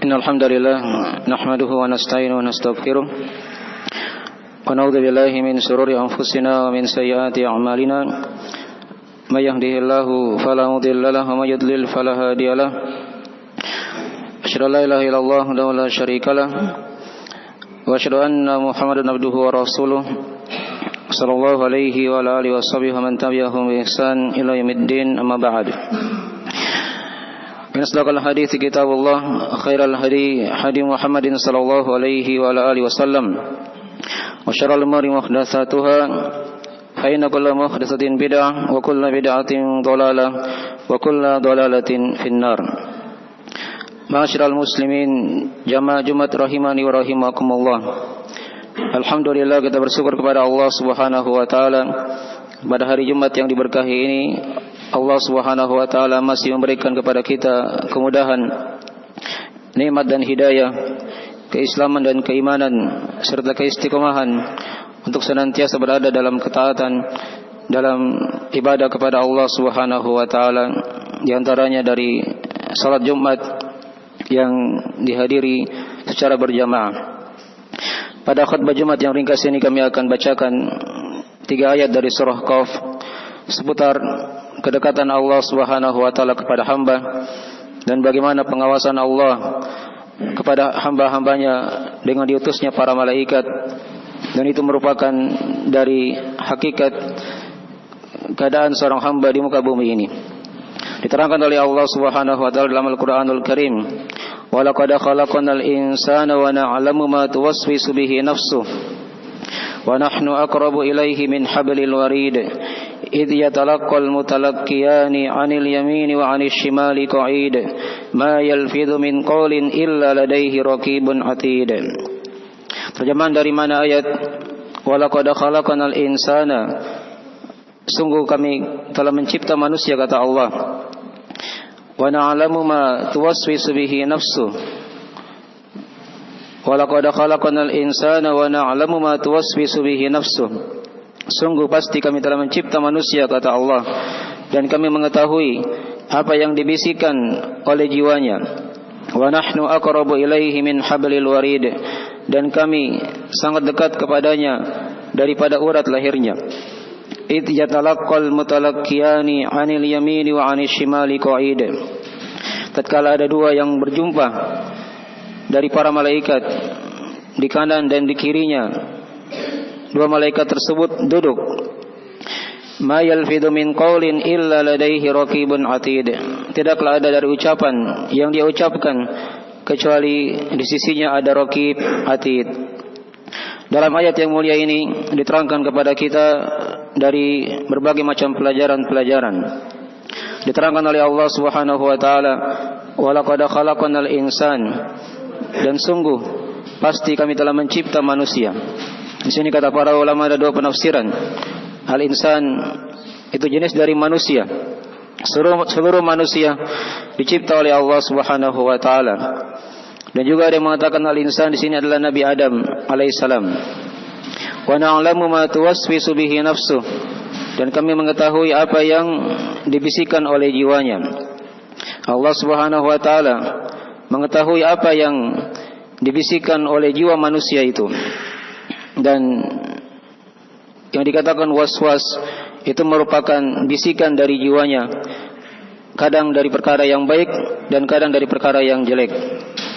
Innal hamdalillah nahmaduhu wa nasta'inuhu wa nastaghfiruh wa na'udzu billahi min shururi anfusina wa min sayyiati a'malina may yahdihillahu fala mudilla lahu wa may yudlil fala hadiya lahu asyhadu an la ilaha illallah wa la syarika lahu wa asyhadu anna Muhammadan abduhu wa rasuluh sallallahu alaihi wa ala alihi washabihi wa man tabi'ahum bi ihsan ila yaumiddin amma ba'd. Asdaqal hadits kitabullah khairal hadi hadi Muhammadin sallallahu alaihi wa ala alihi wasallam wa syarrul umuri muhdatsatuha fa inna kulla muhdatsatin bid'ah wa kullu bid'atin dhalalah wa kullu dhalalatin finnar. Ma'asyiral muslimin jamaah Jumat rahimani wa rahimakumullah. Alhamdulillah, kita bersyukur kepada Allah Subhanahu wa taala pada hari Jumat yang diberkahi ini. Allah Subhanahu wa taala masih memberikan kepada kita kemudahan, nikmat dan hidayah, keislaman dan keimanan serta keistiqomahan untuk senantiasa berada dalam ketaatan, dalam ibadah kepada Allah Subhanahu wa taala, di antaranya dari salat Jumat yang dihadiri secara berjamaah. Pada khutbah Jumat yang ringkas ini kami akan bacakan 3 ayat dari surah Qaf seputar kedekatan Allah Subhanahu wa taala kepada hamba dan bagaimana pengawasan Allah kepada hamba-hambanya dengan diutusnya para malaikat, dan itu merupakan dari hakikat keadaan seorang hamba di muka bumi ini. Diterangkan oleh Allah Subhanahu wa taala dalam Al-Qur'anul Karim, "Wa laqad khalaqnal insana wa na'lamu ma tuwaswisu bihi nafsuhu wa nahnu aqrabu ilaihi min hablil warid idh yatalaqqal mutalaqqiyani 'anil yamini wa 'anil shimali qa'id ma yalfidhu min qawlin illa ladaihi raqibun 'atid." Terjemahan dari mana ayat "Wa laqad khalaqnal insana", sungguh kami telah mencipta manusia, kata Allah. Wa na'lamu ma tuwaswisu bihi nafsuhu, wa laqad khalaqnal insana wa na'lamu ma tuwaswisu bihi nafsuhu. Sungguh pasti kami telah mencipta manusia, kata Allah, dan kami mengetahui apa yang dibisikkan oleh jiwanya. Wa nahnu aqrabu ilaihi min hablil warid, dan kami sangat dekat kepadanya daripada urat lahirnya. Idh yatalaqqal mutalaqqiyani 'anil yamini wa 'anil shimali qa'id. Tatkala ada 2 yang berjumpa dari para malaikat di kanan dan di kirinya, 2 malaikat tersebut duduk. Ma yalfidhu min qawlin illa ladaihi raqibun 'atid. Tidaklah ada dari ucapan yang dia ucapkan kecuali di sisinya ada raqib atid. Dalam ayat yang mulia ini diterangkan kepada kita dari berbagai macam pelajaran-pelajaran. Diterangkan oleh Allah Subhanahu wa taala, "Wa laqad khalaqnal insan", dan sungguh pasti kami telah mencipta manusia. Di sini kata para ulama ada 2 penafsiran. Al-insan itu jenis dari manusia. Seluruh manusia dicipta oleh Allah Subhanahu wa taala. Dan juga ada yang mengatakan al-insan di sini adalah Nabi Adam alaihissalam. Wa na'lamu ma tuwaswisu bihi nafsuhu, dan kami mengetahui apa yang dibisikkan oleh jiwanya. Allah Subhanahu wa taala mengetahui apa yang dibisikkan oleh jiwa manusia itu. Dan yang dikatakan waswas itu merupakan bisikan dari jiwanya, kadang dari perkara yang baik dan kadang dari perkara yang jelek.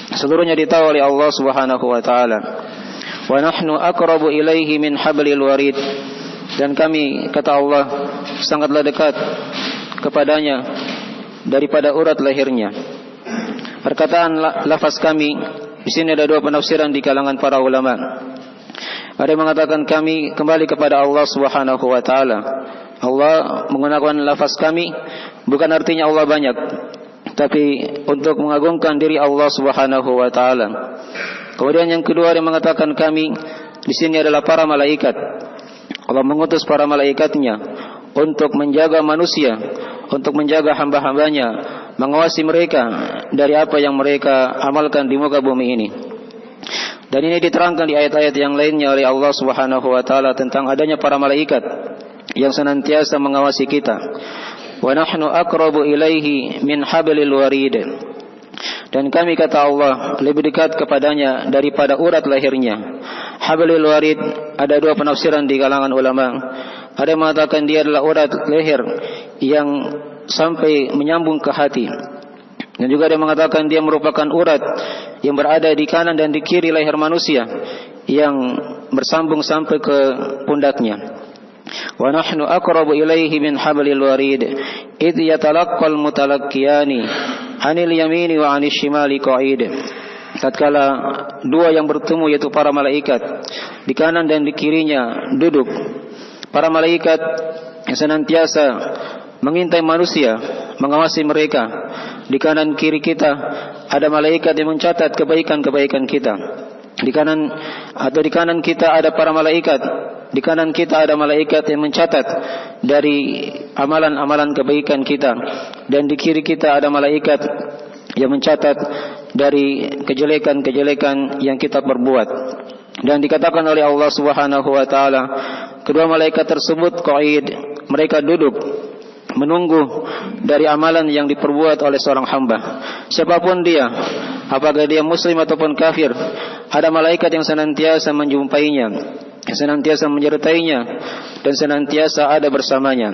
Seluruhnya ditahu oleh Allah Subhanahu wa taala. Wa nahnu aqrabu ilaihi min hablil warid, dan kami, kata Allah, sangatlah dekat kepadanya daripada urat lahirnya. Perkataan lafaz kami di sini ada 2 penafsiran di kalangan para ulama. Ada yang mengatakan kami kembali kepada Allah Subhanahu wa taala. Allah menggunakan lafaz kami bukan artinya Allah banyak, tapi untuk mengagungkan diri Allah Subhanahu wa taala. Kemudian yang kedua yang mengatakan kami di sini adalah para malaikat. Allah mengutus para malaikatnya untuk menjaga manusia, untuk menjaga hamba-hambanya, mengawasi mereka dari apa yang mereka amalkan di muka bumi ini. Dan ini diterangkan di ayat-ayat yang lainnya oleh Allah Subhanahu wa taala tentang adanya para malaikat yang senantiasa mengawasi kita. Wa nahnu aqrabu ilaihi min hablil warid. Dan kami, kata Allah, lebih dekat kepadanya daripada urat lahirnya. Hablil warid, ada dua penafsiran di kalangan ulama. Ada yang mengatakan dia adalah urat leher yang sampai menyambung ke hati. Dan juga ada yang mengatakan dia merupakan urat yang berada di kanan dan di kiri leher manusia, yang bersambung sampai ke pundaknya. Wa nahnu aqrabu ilaihi min hablil warid idh yatalaqqal mutalaqqiyani 'anil yamini wa 'anil shimali qa'id. Tatkala dua yang bertemu, yaitu para malaikat, di kanan dan di kirinya duduk. Para malaikat yang senantiasa mengintai manusia, mengawasi mereka. Di kanan kiri kita ada malaikat yang mencatat kebaikan-kebaikan kita. Di kanan kita ada para malaikat. Di kanan kita ada malaikat yang mencatat dari amalan-amalan kebaikan kita. Dan di kiri kita ada malaikat yang mencatat dari kejelekan-kejelekan yang kita perbuat. Dan dikatakan oleh Allah Subhanahu wa taala, kedua malaikat tersebut qa'id, mereka duduk menunggu dari amalan yang diperbuat oleh seorang hamba. Siapapun dia, apakah dia muslim ataupun kafir, ada malaikat yang senantiasa menjumpainya, yang senantiasa menyertainya, dan senantiasa ada bersamanya.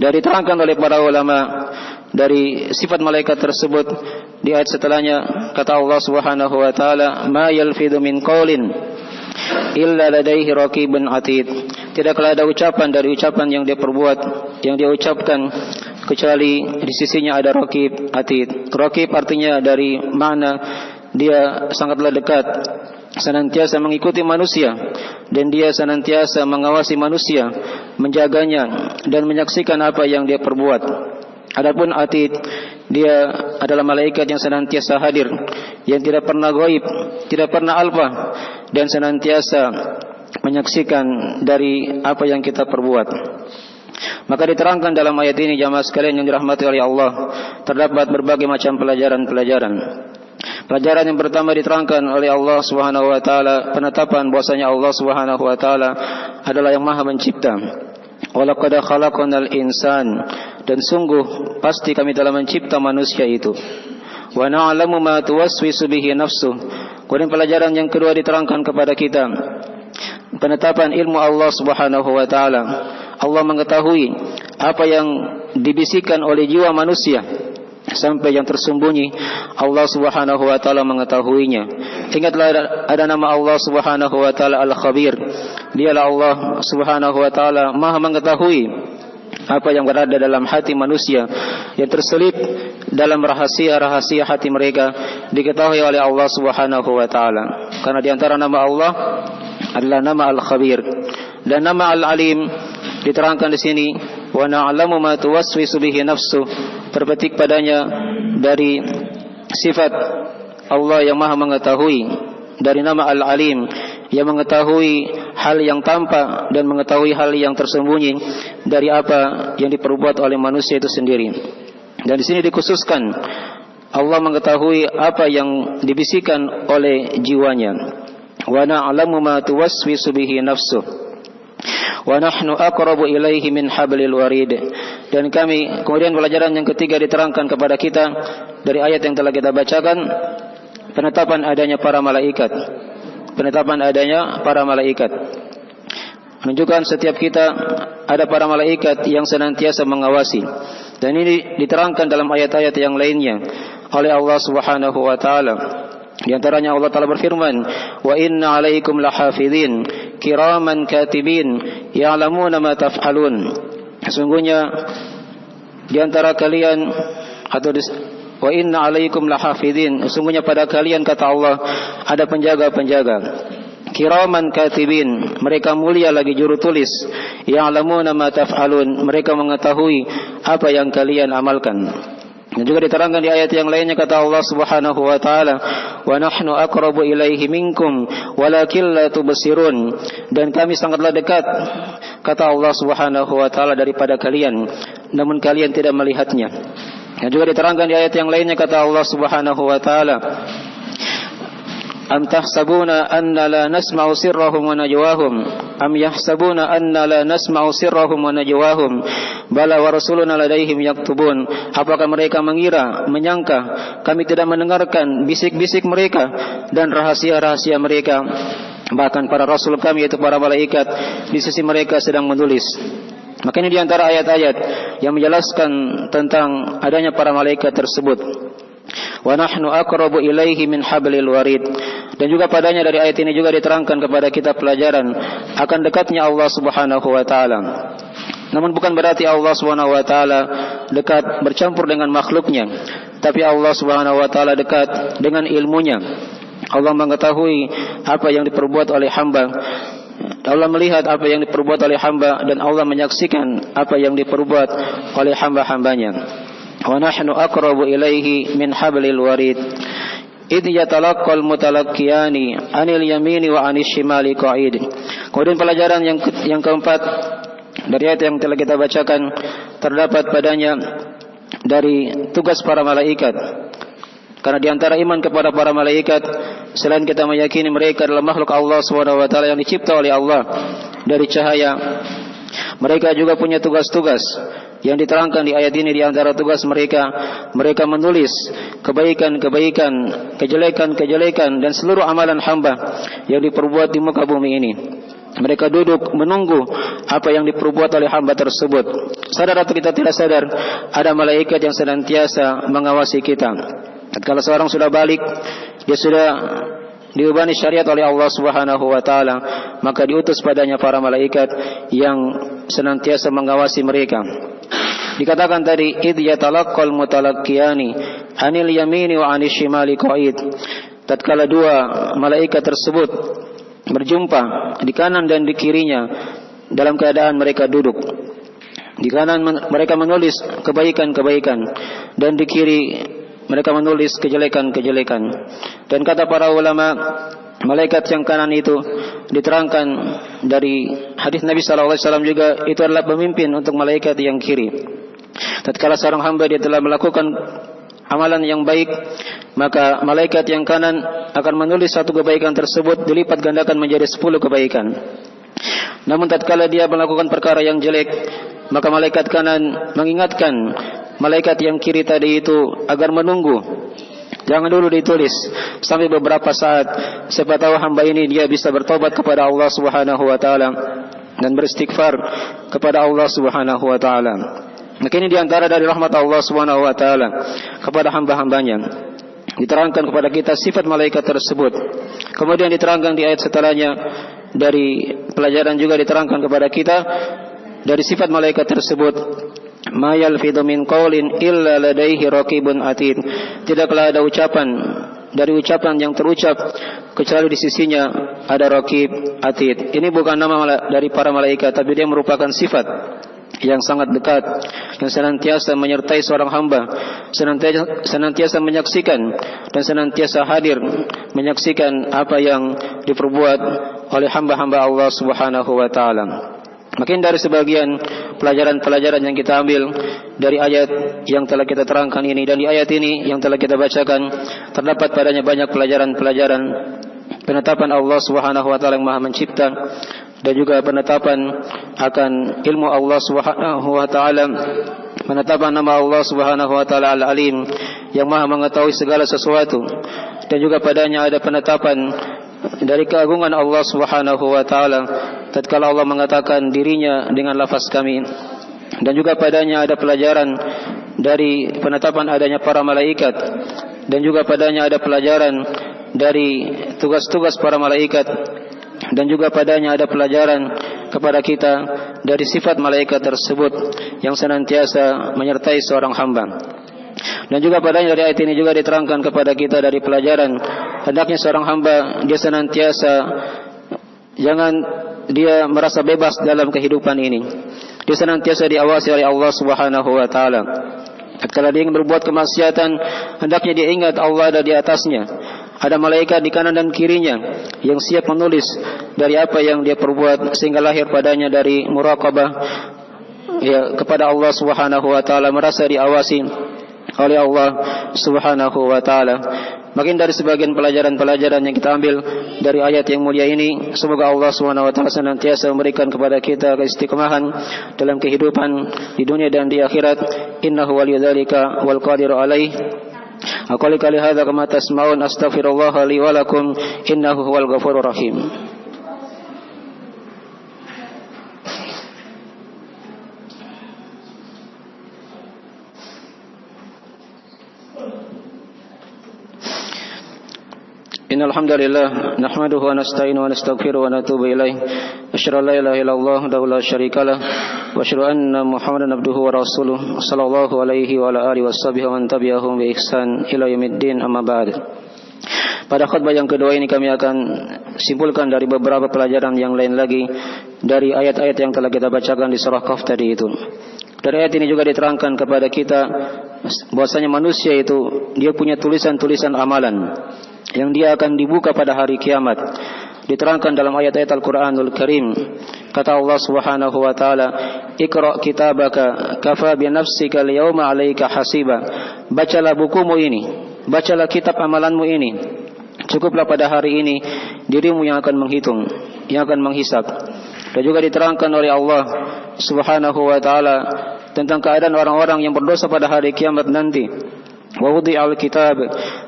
Dan diterangkan oleh para ulama dari sifat malaikat tersebut di ayat setelahnya, kata Allah Subhanahu wa taala, ma yalfidhu min qaulin illa ladaihi raqibun atid. Tidaklah ada ucapan dari ucapan yang dia perbuat, yang dia ucapkan, kecuali di sisinya ada raqib atid. Raqib artinya dari makna dia sangatlah dekat, senantiasa mengikuti manusia, dan dia senantiasa mengawasi manusia, menjaganya dan menyaksikan apa yang dia perbuat. Adapun atid, dia adalah malaikat yang senantiasa hadir, yang tidak pernah ghaib, tidak pernah alfa, dan senantiasa menyaksikan dari apa yang kita perbuat. Maka diterangkan dalam ayat ini, jamaah sekalian yang dirahmati oleh Allah, terdapat berbagai macam pelajaran-pelajaran. Pelajaran yang pertama diterangkan oleh Allah Subhanahu wa taala, penetapan bahwasanya Allah Subhanahu wa taala adalah yang Maha Mencipta. Walaqad khalaqnal insan, dan sungguh pasti kami telah mencipta manusia itu. Wa na'lamu ma tuwaswisu bihi nafsuh. Kemudian pelajaran yang kedua diterangkan kepada kita, penetapan ilmu Allah Subhanahu wa taala. Allah mengetahui apa yang dibisikkan oleh jiwa manusia sampai yang tersembunyi, Allah Subhanahu wa taala mengetahuinya. Ingatlah ada nama Allah Subhanahu wa taala Al-Khabir. Dialah Allah Subhanahu wa taala Maha mengetahui apa yang berada dalam hati manusia, yang terselip dalam rahasia-rahasia hati mereka, diketahui oleh Allah Subhanahu wa taala. Karena di antara nama Allah adalah nama Al-Khabir, dan nama Al-Alim diterangkan di sini, wa na'lamu ma tuwaswisu bihi nafsu, terpetik padanya dari sifat Allah yang Maha mengetahui, dari nama Al-Alim yang mengetahui hal yang tampak dan mengetahui hal yang tersembunyi dari apa yang diperbuat oleh manusia itu sendiri. Dan di sini dikhususkan Allah mengetahui apa yang dibisikkan oleh jiwanya. Wa na'lamu ma tuwaswisu bihi nafsuh wa nahnu aqrabu ilaihi min hablil warid. Dan kami, kemudian pelajaran yang ketiga diterangkan kepada kita dari ayat yang telah kita bacakan, penetapan adanya para malaikat. Penetapan adanya para malaikat menunjukkan setiap kita ada para malaikat yang senantiasa mengawasi. Dan ini diterangkan dalam ayat-ayat yang lainnya oleh Allah Subhanahu wa taala. Di antaranya Allah Ta'ala berfirman, wa inna alaikum lahafidhin kiraman katibin ya'lamuna ma taf'alun. Sesungguhnya di antara kalian, atau wa inna alaikum lahafidhin, sesungguhnya pada kalian, kata Allah, ada penjaga-penjaga. Kiraman katibin, mereka mulia lagi juru tulis. Ya'lamuna ma taf'alun, mereka mengetahui apa yang kalian amalkan. Dan juga diterangkan di ayat yang lainnya, kata Allah Subhanahu wa taala, wa nahnu aqrabu ilaihi minkum walakin la tubsirun. Dan kami sangatlah dekat, kata Allah Subhanahu wa taala, daripada kalian, namun kalian tidak melihatnya. Dan juga diterangkan di ayat yang lainnya, kata Allah Subhanahu wa taala, am tahsabuna anna la nasma'u sirrahum wa najwahum am yahsabuna anna la nasma'u sirrahum wa najwahum bala wa rasuluna ladaihim yaktubun. Apakah mereka menyangka kami tidak mendengarkan bisik-bisik mereka dan rahasia-rahasia mereka? Bahkan para rasul kami, yaitu para malaikat, di sisi mereka sedang menulis. Maka ini diantara ayat-ayat yang menjelaskan tentang adanya para malaikat tersebut. Wa nahnu aqrabu ilaihi min hablil warid. Dan juga padanya dari ayat ini juga diterangkan kepada kita pelajaran akan dekatnya Allah Subhanahu wa taala. Namun bukan berarti Allah Subhanahu wa taala dekat bercampur dengan makhluknya, tapi Allah Subhanahu wa taala dekat dengan ilmunya. Allah mengetahui apa yang diperbuat oleh hamba. Allah melihat apa yang diperbuat oleh hamba, dan Allah menyaksikan apa yang diperbuat oleh hamba-hambanya. Wa nahnu aqrabu ilaihi min hablil warid. Idh yatalaqqal mutalaqqiyani 'anil yamini wa 'anil shimali qa'id. Kemudian pelajaran yang keempat dari ayat yang telah kita bacakan, terdapat padanya dari tugas para malaikat. Karena di antara iman kepada para malaikat, selain kita meyakini mereka adalah makhluk Allah Subhanahu wa taala yang dicipta oleh Allah dari cahaya, mereka juga punya tugas-tugas yang diterangkan di ayat ini. Di antara tugas mereka menulis kebaikan-kebaikan, kejelekan-kejelekan dan seluruh amalan hamba yang diperbuat di muka bumi ini. Mereka duduk menunggu apa yang diperbuat oleh hamba tersebut. Sadar atau kita tidak sadar, ada malaikat yang senantiasa mengawasi kita. Kalau seorang sudah balik, dia sudah diubani syariat oleh Allah Subhanahu wa taala, maka diutus padanya para malaikat yang senantiasa mengawasi mereka. Dikatakan tadi, idh yatalaqqal mutalaqqiyani 'anil yamini wa 'anil shimali qa'id. Tatkala dua malaikat tersebut berjumpa di kanan dan di kirinya dalam keadaan mereka duduk. Di kanan mereka menulis kebaikan-kebaikan, dan di kiri mereka menulis kejelekan-kejelekan. Dan kata para ulama, malaikat yang kanan itu diterangkan dari hadis Nabi sallallahu alaihi wasallam juga, itu adalah pemimpin untuk malaikat yang kiri. Tatkala seorang hamba dia telah melakukan amalan yang baik, maka malaikat yang kanan akan menulis satu kebaikan tersebut dilipat gandakan menjadi 10 kebaikan. Namun tatkala dia melakukan perkara yang jelek, maka malaikat kanan mengingatkan malaikat yang kiri tadi itu agar menunggu, jangan dulu ditulis sampai beberapa saat, siapa tahu hamba ini dia bisa bertobat kepada Allah Subhanahu wa taala dan beristighfar kepada Allah Subhanahu wa taala. Maka ini diantara dari rahmat Allah Subhanahu wa taala kepada hamba-hambanya. Diterangkan kepada kita sifat malaikat tersebut. Kemudian diterangkan di ayat setelahnya, dari pelajaran juga diterangkan kepada kita dari sifat malaikat tersebut, ma yalfidhu min qaulin illa ladaihi raqibun atid. Tidaklah ada ucapan dari ucapan yang terucap kecuali di sisinya ada raqib atid. Ini bukan nama dari para malaikat, tapi dia merupakan sifat yang sangat dekat, yang senantiasa menyertai seorang hamba, senantiasa menyaksikan dan senantiasa hadir menyaksikan apa yang diperbuat oleh hamba-hamba Allah Subhanahu wa taala. Makin dari sebagian pelajaran-pelajaran yang kita ambil dari ayat yang telah kita terangkan ini, dan di ayat ini yang telah kita bacakan terdapat padanya banyak pelajaran-pelajaran penetapan Allah Subhanahu wa taala yang Maha Mencipta, dan juga penetapan akan ilmu Allah Subhanahu wa taala, penetapan nama Allah Subhanahu wa taala Al-Alim yang Maha mengetahui segala sesuatu, dan juga padanya ada penetapan dari keagungan Allah Subhanahu wa taala tatkala Allah mengatakan dirinya dengan lafaz kami, dan juga padanya ada pelajaran dari penetapan adanya para malaikat, dan juga padanya ada pelajaran dari tugas-tugas para malaikat, dan juga padanya ada pelajaran kepada kita dari sifat malaikat tersebut yang senantiasa menyertai seorang hamba. Dan juga padanya dari ayat ini juga diterangkan kepada kita dari pelajaran hendaknya seorang hamba dia senantiasa jangan dia merasa bebas dalam kehidupan ini. Dia senantiasa diawasi oleh Allah Subhanahu wa taala. Kalau dia ingin berbuat kemaksiatan, hendaknya dia ingat Allah ada di atasnya. Ada malaikat di kanan dan kirinya yang siap menulis dari apa yang dia perbuat, sehingga lahir padanya dari muraqabah ya kepada Allah Subhanahu wa taala, merasa diawasi oleh Allah Subhanahu wa taala. Makin dari sebagian pelajaran-pelajaran yang kita ambil dari ayat yang mulia ini, semoga Allah Subhanahu wa taala senantiasa memberikan kepada kita keistiqomahan dalam kehidupan di dunia dan di akhirat. Innahu waliyudzalika wal qadiru alaih. Aqulu qali hadza kama tasma'un astaghfirullah li wa lakum innahu huwal ghafurur rahim. Innal hamdalillah nahmaduhu wa nasta'inuhu wa nastaghfiruhu wa natubu ilaih. Asyhadu an la ilaha illallah wahdahu la syarikalah wa asyhadu anna Muhammadan abduhu wa rasuluh sallallahu alaihi wa ala alihi washabihi wa man tabi'ahum bi ihsan ila yaumiddin, amma ba'd. Pada khutbah yang kedua ini kami akan simpulkan dari beberapa pelajaran yang lain lagi dari ayat-ayat yang telah kita bacakan di surah Qaf tadi itu. Dari ayat ini juga diterangkan kepada kita bahwasanya manusia itu dia punya tulisan-tulisan amalan yang dia akan dibuka pada hari kiamat. Diterangkan dalam ayat-ayat Al-Quranul Karim, kata Allah Subhanahu wa taala, "Iqra' kitabaka kafa bi nafsika al-yawma 'alaika hasiba." Bacalah bukumu ini, bacalah kitab amalanmu ini. Cukuplah pada hari ini dirimu yang akan menghitung, yang akan menghisab. Dan juga diterangkan oleh Allah Subhanahu wa taala tentang keadaan orang-orang yang berdosa pada hari kiamat nanti. Wa wudi'al kitab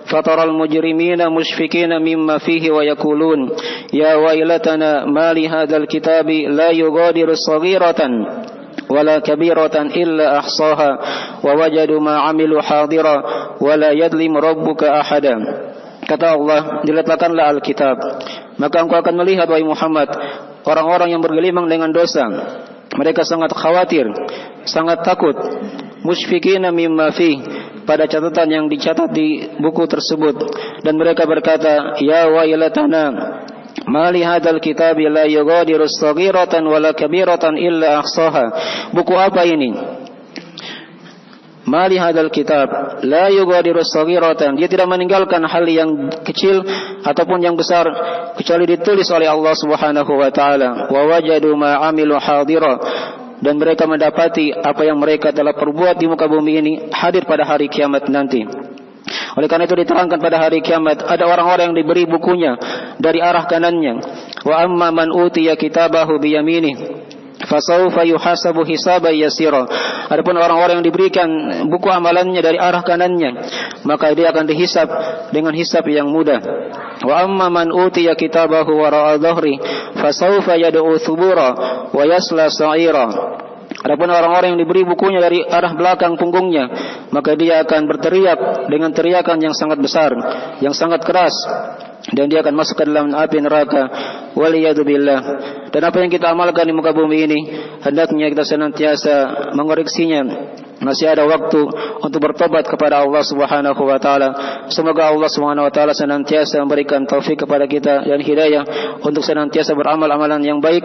fataral mujrimina mushfikina mimma fihi wa yaqulun ya wailatana ma li hadzal kitabi la yughadiru saghiratan wala kabiratan illa ahsaha wa wajadu ma 'amilu hadira wa la yadhlimu rabbuka ahada. Kata Allah, diletakkanlah Alkitab, maka engkau akan melihat wahai Muhammad orang-orang yang bergelimang dengan dosa. Mereka sangat khawatir, sangat takut, musyfikina mimma fi, pada catatan yang dicatat di buku tersebut, dan mereka berkata, ya wailatana ma li hadzal kitabi la yughadiru saghiratan wala kabiratan illa ahsaha. Buku apa ini? Ma li hadzal kitab la yughadiru saghiratan, dia tidak meninggalkan hal yang kecil ataupun yang besar kecuali ditulis oleh Allah Subhanahu wa taala. Wa wajadu ma 'amilu hadira, dan mereka mendapati apa yang mereka telah perbuat di muka bumi ini hadir pada hari kiamat nanti. Oleh karena itu diterangkan pada hari kiamat ada orang-orang yang diberi bukunya dari arah kanannya. Wa amma man utiya kitabahu biyaminih fasawfa yuhasabu hisaban yasira. Adapun orang-orang yang diberikan buku amalannya dari arah kanannya, maka dia akan dihisab dengan hisab yang mudah. Wa amma man utiya kitabahu wara'a dhahri fasawfa yad'u thubura wa yasla sa'ira. Adapun orang-orang yang diberi bukunya dari arah belakang punggungnya, maka dia akan berteriak dengan teriakan yang sangat besar, yang sangat keras, dan dia akan masuk ke dalam api neraka. Waliyadzubillah. Dan apa yang kita amalkan di muka bumi ini, hendaknya kita senantiasa mengoreksinya. Masih ada waktu untuk bertobat kepada Allah Subhanahu wa taala. Semoga Allah Subhanahu wa taala senantiasa memberikan taufik kepada kita dan hidayah untuk senantiasa beramal amalan yang baik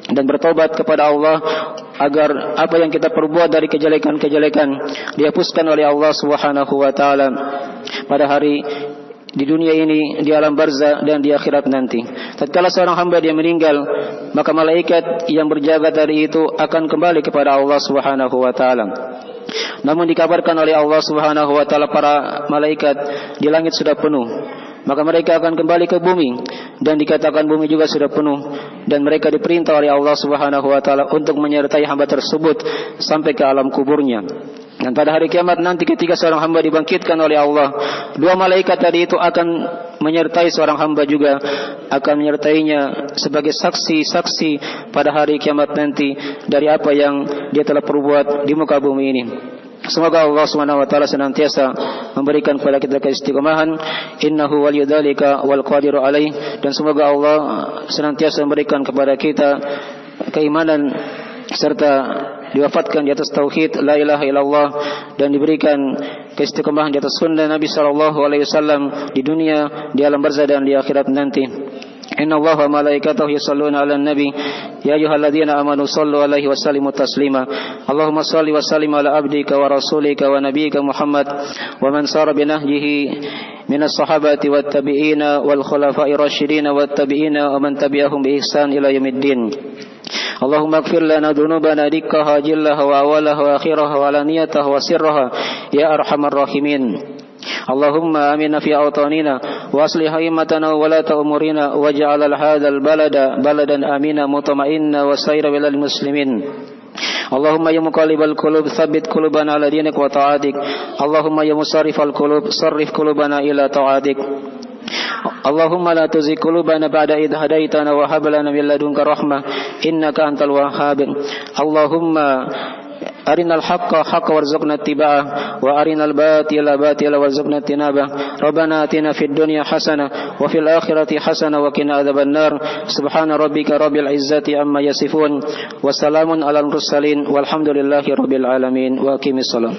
dan bertobat kepada Allah, agar apa yang kita perbuat dari kejelekan-kejelekan dihapuskan oleh Allah Subhanahu wa taala pada hari di dunia ini, di alam barzah, dan di akhirat nanti. Tatkala seorang hamba dia meninggal, maka malaikat yang berjaga tadi itu akan kembali kepada Allah Subhanahu wa taala. Namun dikabarkan oleh Allah Subhanahu wa taala para malaikat di langit sudah penuh, maka mereka akan kembali ke bumi, dan dikatakan bumi juga sudah penuh, dan mereka diperintah oleh Allah Subhanahu wa taala untuk menyertai hamba tersebut sampai ke alam kuburnya. Dan pada hari kiamat nanti ketika seorang hamba dibangkitkan oleh Allah, dua malaikat tadi itu akan menyertai seorang hamba juga, akan menyertainya sebagai saksi-saksi pada hari kiamat nanti dari apa yang dia telah perbuat di muka bumi ini. Semoga Allah Subhanahu wa taala senantiasa memberikan kepada kita keistiqomahan. Innahu waliyudzalika wal qadiru alaih. Dan semoga Allah senantiasa memberikan kepada kita keimanan serta diwafatkan di atas tauhid la ilaha illallah, dan diberikan keistiqomahan di atas sunnah Nabi sallallahu alaihi wasallam di dunia, di alam barzah, dan di akhirat nanti. Inna Allaha wa malaikatahu yusholluna 'alan nabi ya ayyuhalladzina amanu shallu 'alaihi wa sallimu taslima. Allahumma shalli wa sallim ala abdika wa rasulika wa nabiyyika Muhammad wa man sara bi nahjihi minas sahabati wat tabi'ina wal khulafa'ir rasyidin wat tabi'ina wa man tabi'ahum bi ihsan ila yaumiddin. اللهم اغفر لنا ذنوبنا دقها جلها وأولها وآخرها وعلانيتها وسرها يا أرحم الراحمين. اللهم آمنا في أوطاننا وأصلح أئمتنا وولاة أمورنا واجعل هذا البلد بلدا آمنا مطمئنا وسائر بلاد المسلمين. اللهم يا مقلب القلوب ثبت قلوبنا على دينك وطاعتك. اللهم يا مصرف القلوب صرف قلوبنا إلى طاعتك. اللهم لا تزغ قلوبنا بعد إذ هديتنا وهب لنا من لدنك رحمة إنك أنت الوهاب. اللهم أرنا الحق حقا وارزقنا اتباعه وأرنا الباطل باطلا وارزقنا اجتنابه. ربنا آتنا في الدنيا حسنة وفي الآخرة حسنة وقنا عذاب النار. سبحان ربك رب العزة عما يصفون وسلام على المرسلين والحمد لله رب العالمين. وأقم الصلاة.